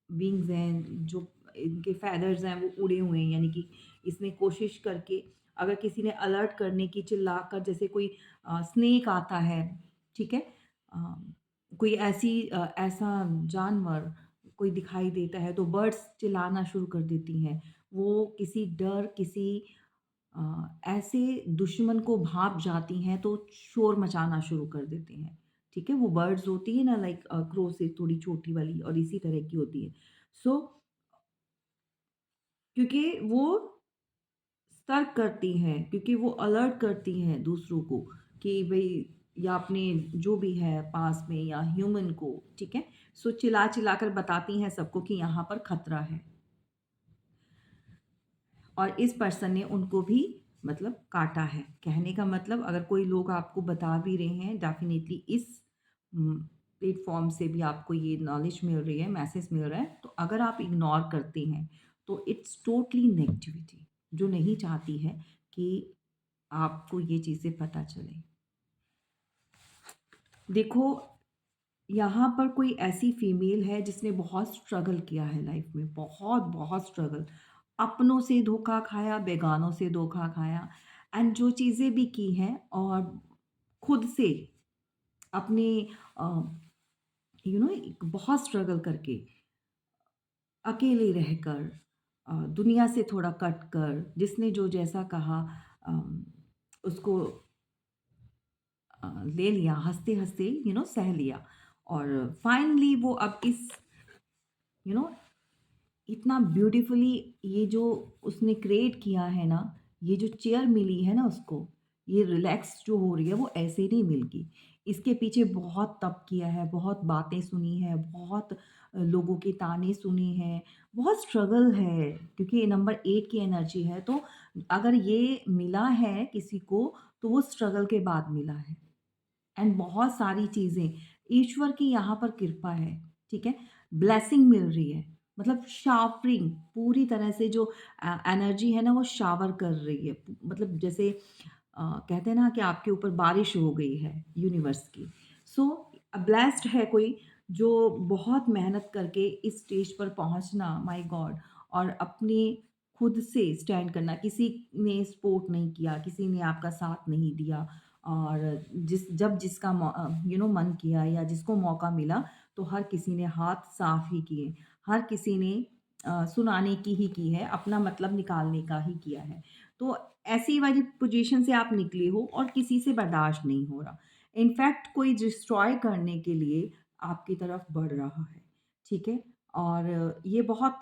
विंग्स हैं, जो इनके फेदर्स हैं वो उड़े हुए हैं, यानी कि इसने कोशिश करके अगर किसी ने अलर्ट करने की चिल्लाकर, जैसे कोई स्नेक आता है, ठीक है? अ, कोई ऐसा जानवर कोई दिखाई देता है तो बर्ड्स चिल्लाना शुरू कर देती हैं। वो किसी डर, किसी ऐसे दुश्मन को भाँप जाती हैं तो शोर मचाना शुरू कर देते हैं। ठीक है? वो बर्ड्स होती है ना, लाइक क्रो से थोड़ी छोटी वाली और इसी तरह की होती है। सो क्योंकि वो सतर्क करती हैं, क्योंकि वो अलर्ट करती हैं दूसरों को कि भई या अपने जो भी है पास में या ह्यूमन को, ठीक है? सो चिल्ला-चिल्ला कर बताती हैं सबको कि यहाँ पर खतरा है। और इस पर्सन ने उनको भी मतलब काटा है। कहने का मतलब अगर कोई लोग आपको बता भी रहे हैं, डेफ़िनिटली इस प्लेटफ़ॉर्म से भी आपको ये नॉलेज मिल रही है, मैसेज मिल रहा है, तो अगर आप इग्नोर करते हैं, तो इट्स टोटली नेगेटिविटी, जो नहीं चाहती है कि आपको ये चीज़ें पता चलें। देखो, यहाँ पर कोई ऐसी फीमेल है जिसने बहुत स्ट्रगल किया है लाइफ में, बहुत स्ट्रगल। अपनों से धोखा खाया, बेगानों से धोखा खाया, एंड जो चीज़ें भी की हैं और खुद से अपने अ, एक बहुत स्ट्रगल करके, अकेले रहकर, दुनिया से थोड़ा कट कर, जिसने जो जैसा कहा उसको ले लिया, हँसते-हँसते सह लिया और फाइनली वो अब इस यू नो इतना ब्यूटीफुली ये जो उसने क्रिएट किया है ना, ये जो चेयर मिली है ना उसको, ये रिलैक्स जो हो रही है वो ऐसे नहीं मिलगी। इसके पीछे बहुत तप किया है, बहुत बातें सुनी हैं, बहुत लोगों के ताने सुने हैं, बहुत स्ट्रगल है, क्योंकि ये नंबर 8 की एनर्जी है, तो अगर ये मिला है किसी को, तो वो स्ट्रगल के बाद मिला है। एंड बहुत सारी चीज़ें, ईश्वर की यहाँ पर कृपा है, ठीक है? ब्लेसिंग मिल रही है, मतलब शावरिंग पूरी तरह से जो एनर्जी है ना वो शावर कर रही है। मतलब जैसे कहते हैं ना कि आपके ऊपर बारिश हो गई है यूनिवर्स की। सो ब्लेस्ड है कोई जो बहुत मेहनत करके इस स्टेज पर पहुँचना, माय गॉड, और अपने खुद से स्टैंड करना, किसी ने सपोर्ट नहीं किया, किसी ने आपका साथ नहीं दिया, और जिसका मन किया या जिसको मौका मिला, तो हर किसी ने हाथ साफ ही किए। हर किसी ने सुनाने की ही की है, अपना मतलब निकालने का ही किया है। तो ऐसी वाली पोज़ीशन से आप निकले हो और किसी से बर्दाश्त नहीं हो रहा। इनफैक्ट कोई डिस्ट्रॉय करने के लिए आपकी तरफ बढ़ रहा है, ठीक है? और ये बहुत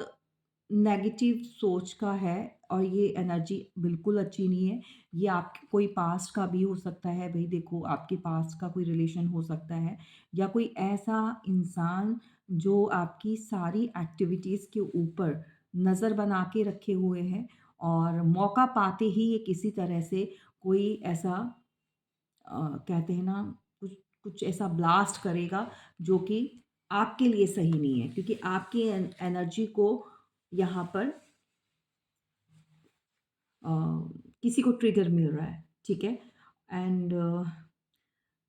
नेगेटिव सोच का है और ये एनर्जी बिल्कुल अच्छी नहीं है। ये आपके कोई पास्ट का भी हो सकता है, भई देखो आपके पास्ट का कोई रिलेशन हो सकता है या कोई ऐसा इंसान जो आपकी सारी एक्टिविटीज़ के ऊपर नज़र बना के रखे हुए हैं और मौका पाते ही ये किसी तरह से कोई ऐसा कहते हैं ना कुछ कुछ ऐसा ब्लास्ट करेगा जो कि आपके लिए सही नहीं है क्योंकि आपकी एनर्जी को यहाँ पर अ, किसी को ट्रिगर मिल रहा है, ठीक है? एंड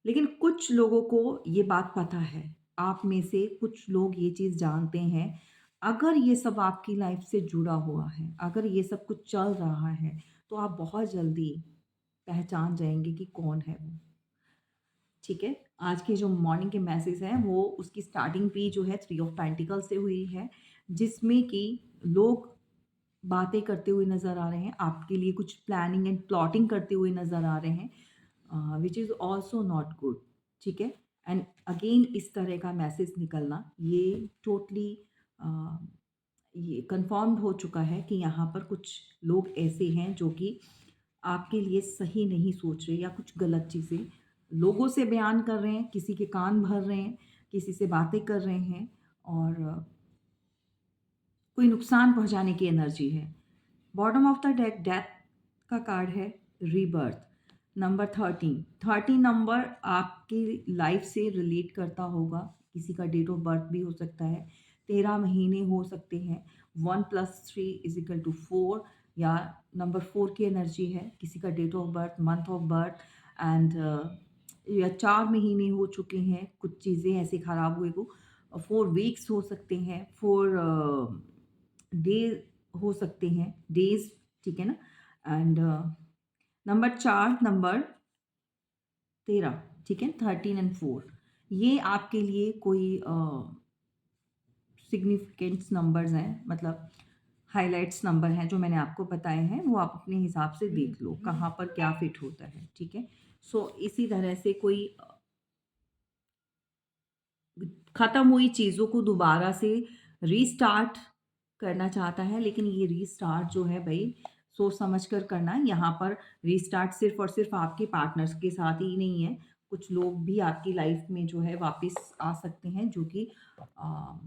लेकिन कुछ लोगों को ये बात पता है, आप में से कुछ लोग ये चीज़ जानते हैं, अगर ये सब आपकी लाइफ से जुड़ा हुआ है, अगर ये सब कुछ चल रहा है, तो आप बहुत जल्दी पहचान जाएँगे कि कौन है वो। ठीक है? आज के जो मॉर्निंग के मैसेज हैं वो उसकी स्टार्टिंग भी जो है थ्री ऑफ पेंटिकल्स से हुई है, जिसमें कि लोग बातें करते हुए नज़र आ रहे हैं, आपके लिए कुछ प्लानिंग एंड प्लॉटिंग करते हुए नज़र आ रहे हैं which is also not good, ठीक है? एंड अगेन इस तरह का मैसेज निकलना ये टोटली अ, ये कन्फर्म्ड हो चुका है कि यहाँ पर कुछ लोग ऐसे हैं जो कि आपके लिए सही नहीं सोच रहे या कुछ गलत चीज़ें लोगों से बयान कर रहे हैं, किसी के कान भर रहे हैं, किसी से बातें कर रहे हैं और कोई नुकसान पहुँचाने की एनर्जी है। Bottom of the deck death का कार्ड है रीबर्थ। नंबर 13 13 नंबर आपकी लाइफ से रिलेट करता होगा, किसी का डेट ऑफ बर्थ भी हो सकता है, 13 महीने हो सकते हैं, 1 + 3 = 4 या नंबर 4 की एनर्जी है, किसी का date of birth, month of birth and या 4 महीने हो चुके हैं, कुछ चीज़ें ऐसी खराब हुए को 4 वीक्स हो सकते हैं, 4 डे हो सकते हैं, डेज़, ठीक है ना? एंड नंबर 4 नंबर 13, ठीक है? 13 एंड 4 ये आपके लिए कोई सिग्निफिकेंट्स नंबर्स हैं, मतलब हाइलाइट्स नंबर हैं जो मैंने आपको बताए हैं, वो आप अपने हिसाब से देख लो, कहाँ पर क्या फिट होता है, ठीक है? सो इसी तरह से कोई ख़त्म हुई चीज़ों को दोबारा से रीस्टार्ट करना चाहता है, लेकिन ये रीस्टार्ट जो है भई सोच समझ कर करना है। यहाँ पर रीस्टार्ट सिर्फ़ और सिर्फ़ आपके पार्टनर्स के साथ ही नहीं है, कुछ लोग भी आपकी लाइफ़ में जो है वापस आ सकते हैं जो कि अ,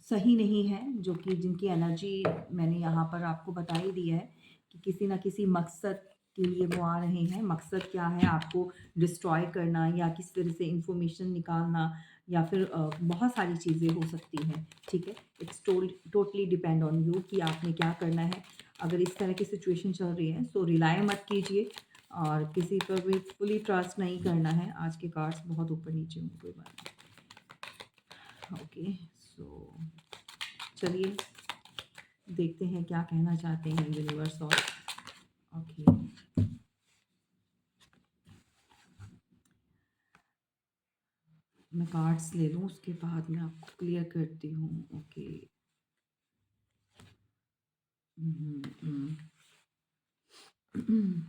सही नहीं है, जो कि जिनकी एनर्जी मैंने यहाँ पर आपको बता ही दिया है कि किसी न किसी मकसद के लिए वो आ रहे हैं। मकसद क्या है? आपको डिस्ट्रॉय करना या किसी तरह से इन्फॉर्मेशन निकालना या फिर बहुत सारी चीज़ें हो सकती हैं, ठीक है? It's totally depend on you कि आपने क्या करना है। अगर इस तरह की सिचुएशन चल रही है, सो रिलाय मत कीजिए और किसी पर भी फुली ट्रस्ट नहीं करना है। आज के कार्ड्स बहुत ऊपर-नीचे हों, कोई बात नहीं। ओके, सो चलिए देखते हैं क्या कहना चाहते हैं यूनिवर्स और ओके मैं कार्ड्स ले लूँ उसके बाद मैं आपको क्लियर करती हूँ। ओके हम्म, हम्म, हम्म।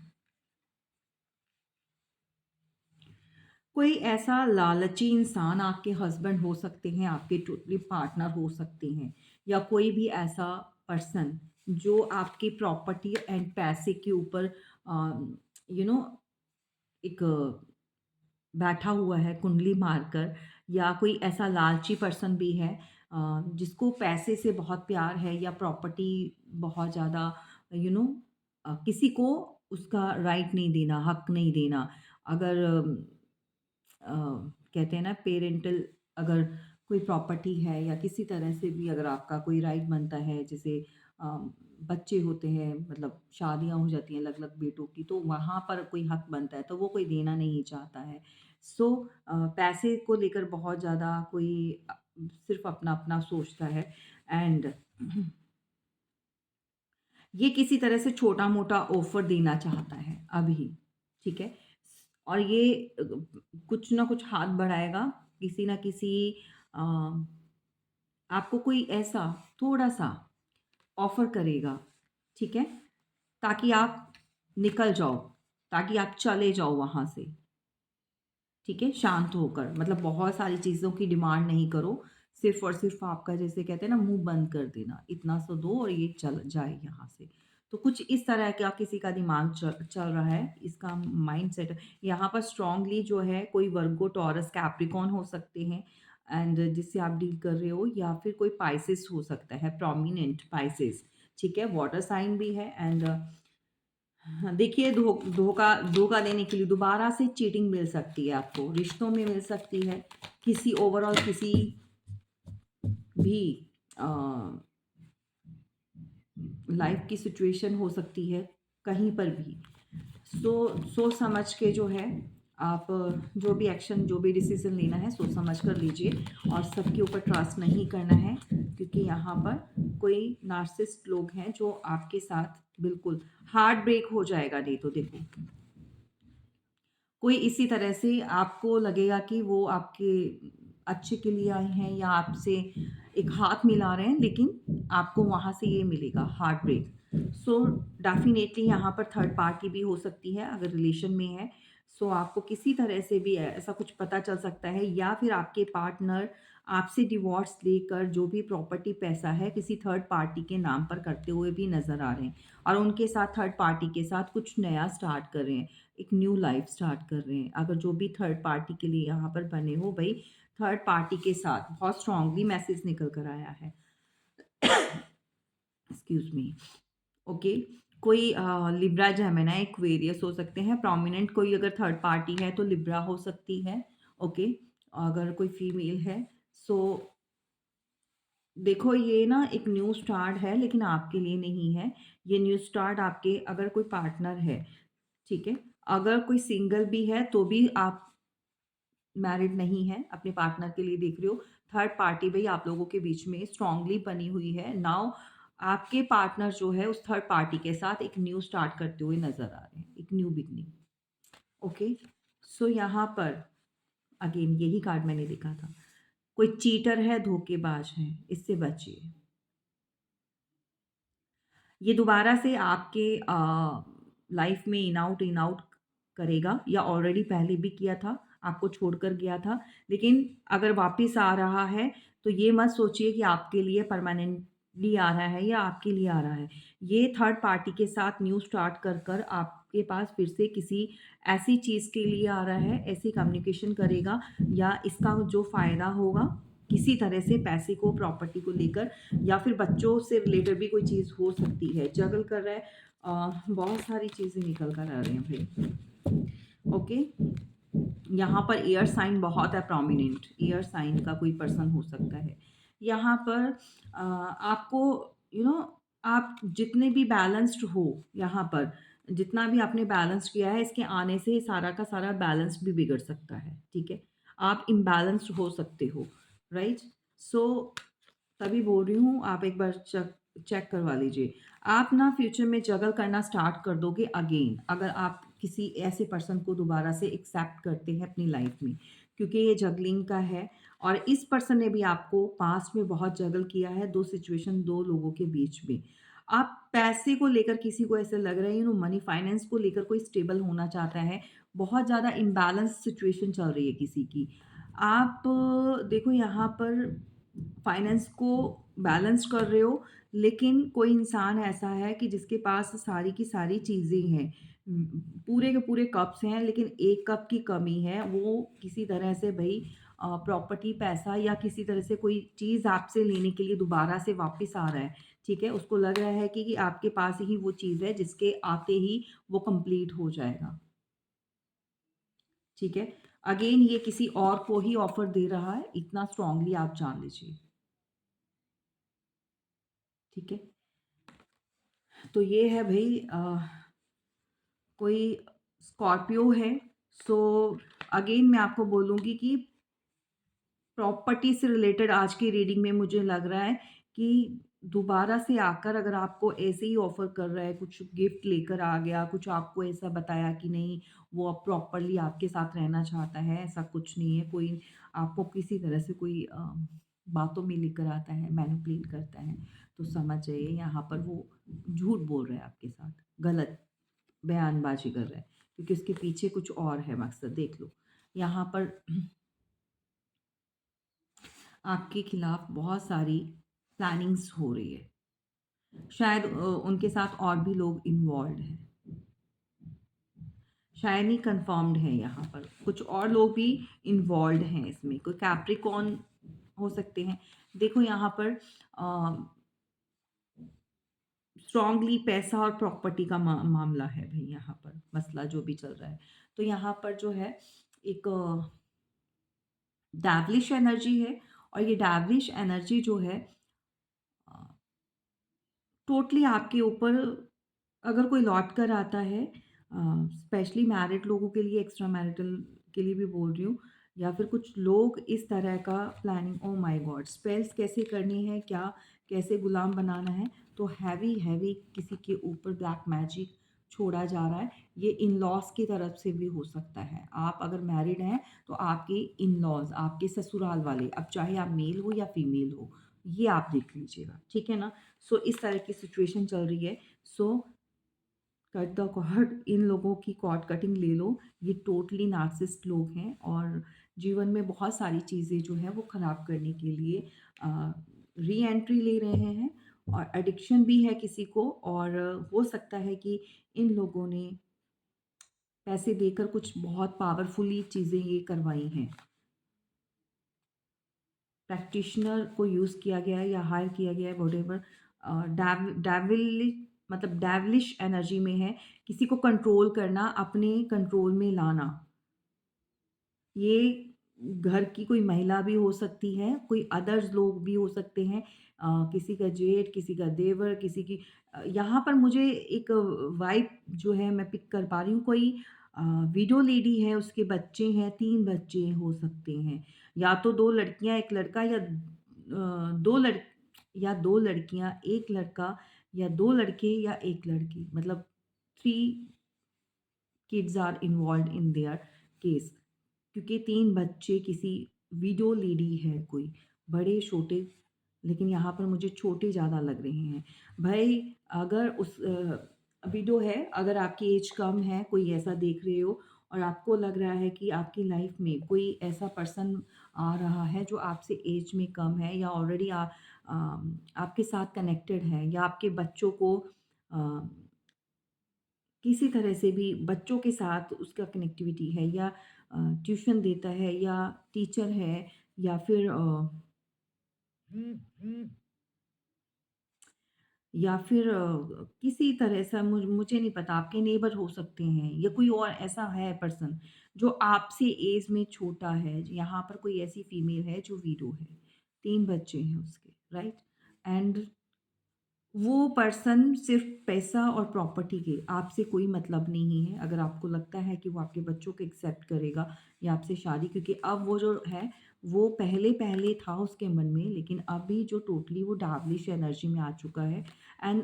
कोई ऐसा लालची इंसान आपके हस्बैंड हो सकते हैं, आपके टोटली पार्टनर हो सकते हैं या कोई भी ऐसा पर्सन जो आपकी प्रॉपर्टी एंड पैसे के ऊपर यू नो एक बैठा हुआ है कुंडली मारकर या कोई ऐसा लालची पर्सन भी है जिसको पैसे से बहुत प्यार है या प्रॉपर्टी बहुत ज़्यादा यू नो किसी को उसका राइट नहीं देना, हक नहीं देना। अगर कहते हैं ना पेरेंटल अगर कोई प्रॉपर्टी है या किसी तरह से भी अगर आपका कोई राइट बनता है जैसे अ, बच्चे होते हैं मतलब शादियां हो जाती हैं अलग-अलग बेटों की तो वहाँ पर कोई हक बनता है तो वो कोई देना नहीं चाहता है। सो पैसे को लेकर बहुत ज़्यादा कोई सिर्फ अपना-अपना सोचता है एंड ये किसी तरह से छोटा-मोटा ऑफ़र देना चाहता है अभी, ठीक है? और ये कुछ ना कुछ हाथ बढ़ाएगा, किसी न किसी अ, आपको कोई ऐसा थोड़ा-सा ऑफ़र करेगा, ठीक है? ताकि आप निकल जाओ, ताकि आप चले जाओ वहाँ से, ठीक है? शांत होकर मतलब बहुत सारी चीज़ों की डिमांड नहीं करो, सिर्फ़ और सिर्फ़ आपका जैसे कहते हैं ना मुँह बंद कर देना, इतना सा दो और ये चल जाए यहाँ से। तो कुछ इस तरह का किसी का दिमाग चल रहा है, इसका माइंडसेट यहाँ पर स्ट्रांगली जो है कोई वर्गो, टॉरस, कैप्रिकॉर्न हो सकते हैं एंड जिससे आप डील कर रहे हो या फिर कोई पाइसेस हो सकता है, प्रोमिनेंट पाइसेस, ठीक है? वाटर साइन भी है एंड हाँ, देखिए धोखा धोखा देने के लिए दोबारा से चीटिंग मिल सकती है आपको, रिश्तों में मिल सकती है, किसी ओवरऑल किसी भी अ, लाइफ की सिचुएशन हो सकती है, कहीं पर भी। सोच समझ के जो है आप जो भी एक्शन, जो भी डिसीज़न लेना है सोच समझ कर लीजिए और सबके ऊपर ट्रस्ट नहीं करना है क्योंकि यहाँ पर कोई नार्सिसिस्ट लोग हैं जो आपके साथ बिल्कुल हार्ट ब्रेक हो जाएगा नहीं तो देखो। कोई इसी तरह से आपको लगेगा कि वो आपके अच्छे के लिए आए हैं या आपसे एक हाथ मिला रहे हैं, लेकिन आपको वहाँ से ये मिलेगा हार्ट ब्रेक। सो डेफ़िनेटली यहाँ पर थर्ड पार्टी भी हो सकती है अगर रिलेशन में है। सो आपको किसी तरह से भी ऐसा कुछ पता चल सकता है या फिर आपके पार्टनर आपसे डिवोर्स लेकर जो भी प्रॉपर्टी पैसा है किसी थर्ड पार्टी के नाम पर करते हुए भी नज़र आ रहे हैं और उनके साथ थर्ड पार्टी के साथ कुछ नया स्टार्ट कर रहे हैं। एक न्यू लाइफ स्टार्ट कर रहे हैं। अगर जो भी थर्ड पार्टी के लिए यहाँ पर बने हो भई, थर्ड पार्टी के साथ बहुत स्ट्रांगली मैसेज निकल कर आया है। Excuse me. ओके। कोई लिब्रा, जेमिनी, एक्वेरियस हो सकते हैं। प्रोमिनेंट कोई अगर थर्ड पार्टी है तो लिब्रा हो सकती है। ओके। अगर कोई फीमेल है सो देखो ये ना एक न्यू स्टार्ट है लेकिन आपके लिए नहीं है। ये न्यू स्टार्ट आपके अगर कोई पार्टनर है, ठीक है? अगर कोई सिंगल भी है तो भी आप मैरिड नहीं हैं, अपने पार्टनर के लिए देख रहे हो। थर्ड पार्टी भई आप लोगों के बीच में स्ट्रांगली बनी हुई है। नाउ आपके पार्टनर जो है उस थर्ड पार्टी के साथ एक न्यू स्टार्ट करते हुए नज़र आ रहे हैं, एक न्यू बिगिनिंग। ओके? सो यहाँ पर अगेन यही कार्ड मैंने देखा था। कोई चीटर है, धोखेबाज है, इससे बचिए। ये दोबारा से आपके लाइफ में इन आउट करेगा या ऑलरेडी पहले भी किया था, आपको छोड़कर गया था। लेकिन अगर वापस आ रहा है, तो ये मत सोचिए कि आपके लिए परमानेंटली आ रहा है या आपके लिए आ रहा है। ये थर्ड पार्टी के साथ न्यू स्टार्ट कर आपके पास फिर से किसी ऐसी चीज़ के लिए आ रहा है, ऐसी कम्युनिकेशन करेगा या इसका जो फ़ायदा होगा, किसी तरह से पैसे को, प्रॉपर्टी को लेकर या फिर बच्चों से रिलेटेड भी कोई चीज़ हो सकती है। जगल कर रहा है बहुत सारी चीज़ें निकल कर आ रही हैं भई। ओके, यहाँ पर एयर साइन बहुत है प्रोमिनेंट, एयर साइन का कोई पर्सन हो सकता है। यहाँ पर आपको यू नो आप जितने भी बैलेंस्ड हो यहाँ पर, जितना भी आपने बैलेंस किया है इसके आने से सारा का सारा बैलेंस भी बिगड़ सकता है, ठीक है? आप इम्बैलेंस्ड हो सकते हो, राइट? सो तभी बोल रही हूँ आप एक बार चेक करवा लीजिए। आप ना फ्यूचर में जगल करना स्टार्ट कर दोगे अगेन अगर आप किसी ऐसे पर्सन को दोबारा से एक्सेप्ट करते हैं अपनी लाइफ में, क्योंकि ये जगलिंग का है और इस पर्सन ने भी आपको पास्ट में बहुत जगल किया है 2 सिचुएशन 2 लोगों के बीच में। आप पैसे को लेकर किसी को ऐसा लग रहा है मनी फाइनेंस को लेकर कोई स्टेबल होना चाहता है, बहुत ज़्यादा इम्बैलेंस सिचुएशन चल रही है किसी की। आप देखो यहाँ पर फाइनेंस को बैलेंस कर रहे हो, लेकिन कोई इंसान ऐसा है कि जिसके पास सारी की सारी चीज़ें हैं। पूरे के पूरे कप्स हैं, लेकिन एक कप की कमी है, वो किसी तरह से भई प्रॉपर्टी, पैसा या किसी तरह से कोई चीज़ आपसे लेने के लिए दोबारा से वापस आ रहा है, ठीक है? उसको लग रहा है कि आपके पास ही वो चीज़ है, जिसके आते ही वो कंप्लीट हो जाएगा, ठीक है? अगेन ये किसी और को ही ऑफ़र दे रहा है, इतना स्ट्रांगली आप जान लीजिए, ठीक है? तो ये है भई कोई स्कॉर्पियो है, सो अगेन मैं आपको बोलूँगी कि प्रॉपर्टी से रिलेटेड आज की रीडिंग में मुझे लग रहा है कि दोबारा से आकर अगर आपको ऐसे ही ऑफ़र कर रहा है, कुछ गिफ्ट लेकर आ गया, कुछ आपको ऐसा बताया कि नहीं वो अब प्रॉपर्ली आपके साथ रहना चाहता है, ऐसा कुछ नहीं है। कोई आपको किसी तरह से कोई बातों में लेकर आता है, मैनिपुलेट करता है, तो समझ जाइए यहाँ पर वो झूठ बोल रहा है आपके साथ, गलत बयानबाज़ी कर रहा है, क्योंकि उसके पीछे कुछ और है मकसद, देख लो। यहाँ पर आपके खिलाफ बहुत सारी प्लानिंग्स हो रही है। शायद उनके साथ और भी लोग इन्वॉल्व्ड हैं। शायद ही कन्फर्म्ड है यहाँ पर। कुछ और लोग भी इन्वॉल्व्ड हैं इसमें। कोई कैप्रिकॉर्न हो सकते हैं। देखो यहाँ पर स्ट्रॉन्गली पैसा और प्रॉपर्टी का मामला है भई यहाँ पर, मसला जो भी चल रहा है। तो यहाँ पर जो है एक डेविलिश एनर्जी है और ये डेविलिश एनर्जी जो है अ, टोटली आपके ऊपर अगर कोई लौट कर आता है स्पेशली मैरिड लोगों के लिए, एक्स्ट्रा मैरिटल के लिए भी बोल रही हूँ, या फिर कुछ लोग इस तरह का planning, oh my God, spells कैसे करनी है, क्या कैसे गुलाम बनाना है, तो हैवी हैवी किसी के ऊपर ब्लैक मैजिक छोड़ा जा रहा है। ये इन लॉज की तरफ से भी हो सकता है। आप अगर मैरिड हैं तो आपके इन लॉज, आपके ससुराल वाले, अब चाहे आप मेल हो या फीमेल हो, ये आप देख लीजिएगा, ठीक है ना। सो इस तरह की सिचुएशन चल रही है। सो कट द कॉर्ड, इन लोगों की कॉर्ड कटिंग ले लो। ये टोटली नार्सिसिस्ट लोग हैं और जीवन में बहुत सारी चीज़ें जो है वो ख़राब करने के लिए री एंट्री ले रहे हैं और एडिक्शन भी है किसी को, और हो सकता है कि इन लोगों ने पैसे देकर कुछ बहुत पावरफुली चीज़ें ये करवाई हैं। प्रैक्टिशनर को यूज़ किया गया है या हायर किया गया है, व्हाटएवर। डेविल मतलब डेविलिश एनर्जी में है, किसी को कंट्रोल करना, अपने कंट्रोल में लाना। ये घर की कोई महिला भी हो सकती है, कोई अदर्स लोग भी हो सकते हैं, किसी का जेठ, किसी का देवर, किसी की यहाँ पर मुझे एक वाइब जो है मैं पिक कर पा रही हूँ। कोई विडो लेडी है, उसके बच्चे हैं, 3 बच्चे हो सकते हैं, या तो 2 लड़कियाँ, 1 लड़का, या 2 लड़कियाँ, 1 लड़का, या 2 लड़के या 1 लड़की, मतलब 3 kids are involved in their case. क्योंकि 3 बच्चे किसी विडो लेडी है कोई, बड़े-छोटे, लेकिन यहाँ पर मुझे छोटे ज़्यादा लग रहे हैं। भई अगर उस विडो है, अगर आपकी एज कम है, कोई ऐसा देख रहे हो और आपको लग रहा है कि आपकी लाइफ में कोई ऐसा पर्सन आ रहा है जो आपसे एज में कम है या ऑलरेडी आपके साथ कनेक्टेड है, या आपके बच्चों को अ किसी तरह से भी बच्चों के साथ उसका कनेक्टिविटी है, या ट्यूशन देता है, या टीचर है, या फिर किसी तरह से मुझे नहीं पता, आपके नेबर हो सकते हैं या कोई और ऐसा है पर्सन जो आपसे एज में छोटा है। यहाँ पर कोई ऐसी फीमेल है जो वीडो है, 3 बच्चे हैं उसके, राइट? एंड वो पर्सन सिर्फ़ पैसा और प्रॉपर्टी के, आपसे कोई मतलब नहीं है। अगर आपको लगता है कि वो आपके बच्चों को एक्सेप्ट करेगा या आपसे शादी, क्योंकि अब वो जो है, वो पहले-पहले था उसके मन में, लेकिन अभी जो टोटली वो डार्विश एनर्जी में आ चुका है एंड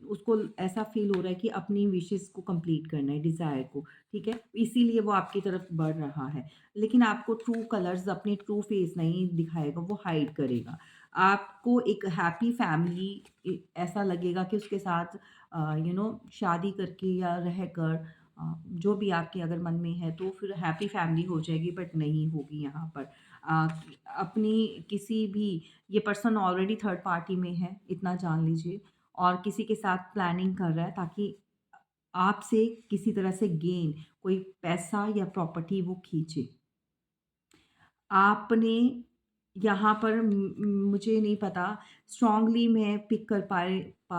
उसको ऐसा फ़ील हो रहा है कि अपनी विशेज़ को कंप्लीट करना है, डिज़ायर को, ठीक है? इसीलिए वो आपकी तरफ बढ़ रहा है। लेकिन आपको ट्रू कलर्स, अपने ट्रू फेस नहीं दिखाएगा, वो हाइड करेगा। आपको एक हैप्पी फैमिली ऐसा लगेगा कि उसके साथ शादी करके या रहकर जो भी आपके अगर मन में है तो फिर हैप्पी फैमिली हो जाएगी, बट नहीं होगी यहाँ पर। अ, अपनी किसी भी, ये पर्सन ऑलरेडी थर्ड पार्टी में है, इतना जान लीजिए, और किसी के साथ प्लानिंग कर रहा है ताकि आपसे किसी तरह से गेन, कोई पैसा या प्रॉपर्टी वो खींचे। आपने यहाँ पर मुझे नहीं पता, स्ट्रॉन्गली मैं पिक कर पा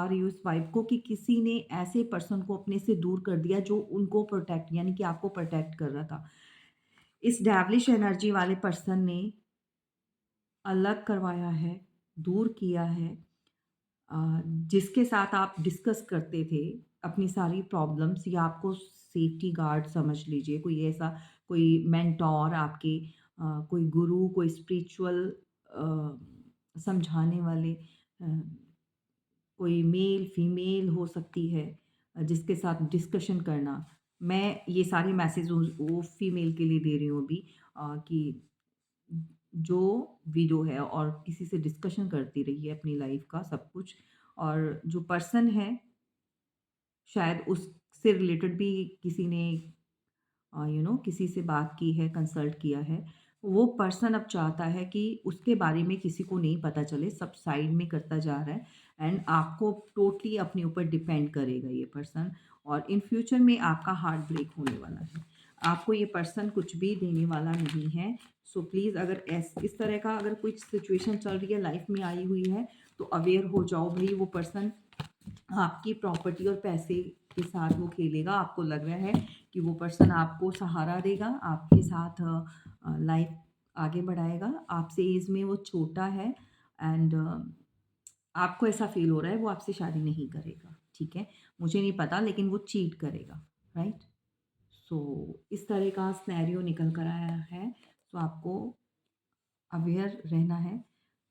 रही हूँ इस वाइब को कि किसी ने ऐसे पर्सन को अपने से दूर कर दिया जो उनको प्रोटेक्ट, यानी कि आपको प्रोटेक्ट कर रहा था। इस डेविलिश एनर्जी वाले पर्सन ने अलग करवाया है, दूर किया है। जिसके साथ आप डिस्कस करते थे अपनी सारी प्रॉब्लम्स, या आपको सेफ्टी गार्ड समझ लीजिए, कोई ऐसा, कोई मेंटोर आपके, कोई गुरु, कोई स्पिरिचुअल समझाने वाले, कोई मेल फीमेल हो सकती है, जिसके साथ डिस्कशन करना। मैं ये सारे मैसेज वो फीमेल के लिए दे रही हूँ अभी, कि जो विडो है और किसी से डिस्कशन करती रही है अपनी लाइफ का सब कुछ, और जो पर्सन है शायद उससे रिलेटेड भी किसी ने किसी से बात की है, कंसल्ट किया है। वो पर्सन अब चाहता है कि उसके बारे में किसी को नहीं पता चले, सब साइड में करता जा रहा है एंड आपको टोटली अपने ऊपर डिपेंड करेगा ये पर्सन और इन फ्यूचर में आपका हार्ट ब्रेक होने वाला है। आपको ये पर्सन कुछ भी देने वाला नहीं है। सो प्लीज़ अगर इस तरह का अगर कोई सिचुएशन चल रही है, लाइफ में आई हुई है, तो अवेयर हो जाओ भई वो पर्सन आपकी प्रॉपर्टी और पैसे के साथ वो खेलेगा। आपको लग रहा है कि वो पर्सन आपको सहारा देगा, आपके साथ लाइफ आगे बढ़ाएगा। आपसे एज में वो छोटा है एंड आपको ऐसा फ़ील हो रहा है वो आपसे शादी नहीं करेगा, ठीक है? मुझे नहीं पता लेकिन वो चीट करेगा, राइट? सो इस तरह का सिनेरियो निकल कर आया है। सो आपको अवेयर रहना है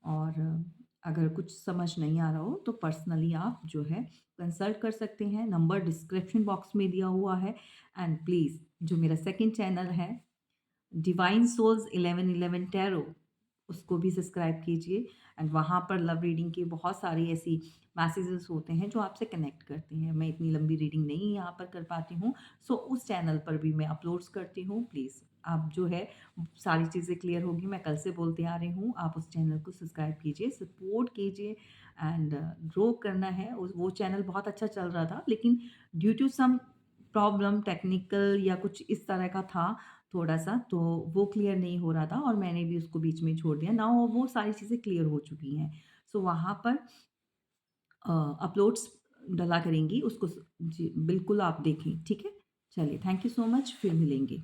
और अगर कुछ समझ नहीं आ रहा हो तो पर्सनली आप जो है कंसल्ट कर सकते हैं। नंबर डिस्क्रिप्शन बॉक्स में दिया हुआ है एंड प्लीज़ जो मेरा सेकंड चैनल है डिवाइन सोल्स 1111 टैरो उसको भी सब्सक्राइब कीजिए एंड वहाँ पर लव रीडिंग की बहुत सारी ऐसी मैसेजेस होते हैं जो आपसे कनेक्ट करते हैं। मैं इतनी लंबी रीडिंग नहीं यहाँ पर कर पाती हूँ, सो उस चैनल पर भी मैं अपलोड्स करती हूँ। प्लीज़ आप जो है सारी चीज़ें क्लियर होगी, मैं कल से बोलते आ रही हूँ, आप उस चैनल को सब्सक्राइब कीजिए, सपोर्ट कीजिए एंड ग्रो करना है। वो चैनल बहुत अच्छा चल रहा था लेकिन due to some problem technical या कुछ इस तरह का था थोड़ा-सा, तो वो क्लियर नहीं हो रहा था और मैंने भी उसको बीच में छोड़ दिया। नाउ वो सारी चीज़ें क्लियर हो चुकी हैं। सो वहाँ पर अपलोड्स डला करेंगी, उसको जी, बिल्कुल आप देखें, ठीक है? चलिए, थैंक यू सो मच, फिर मिलेंगे।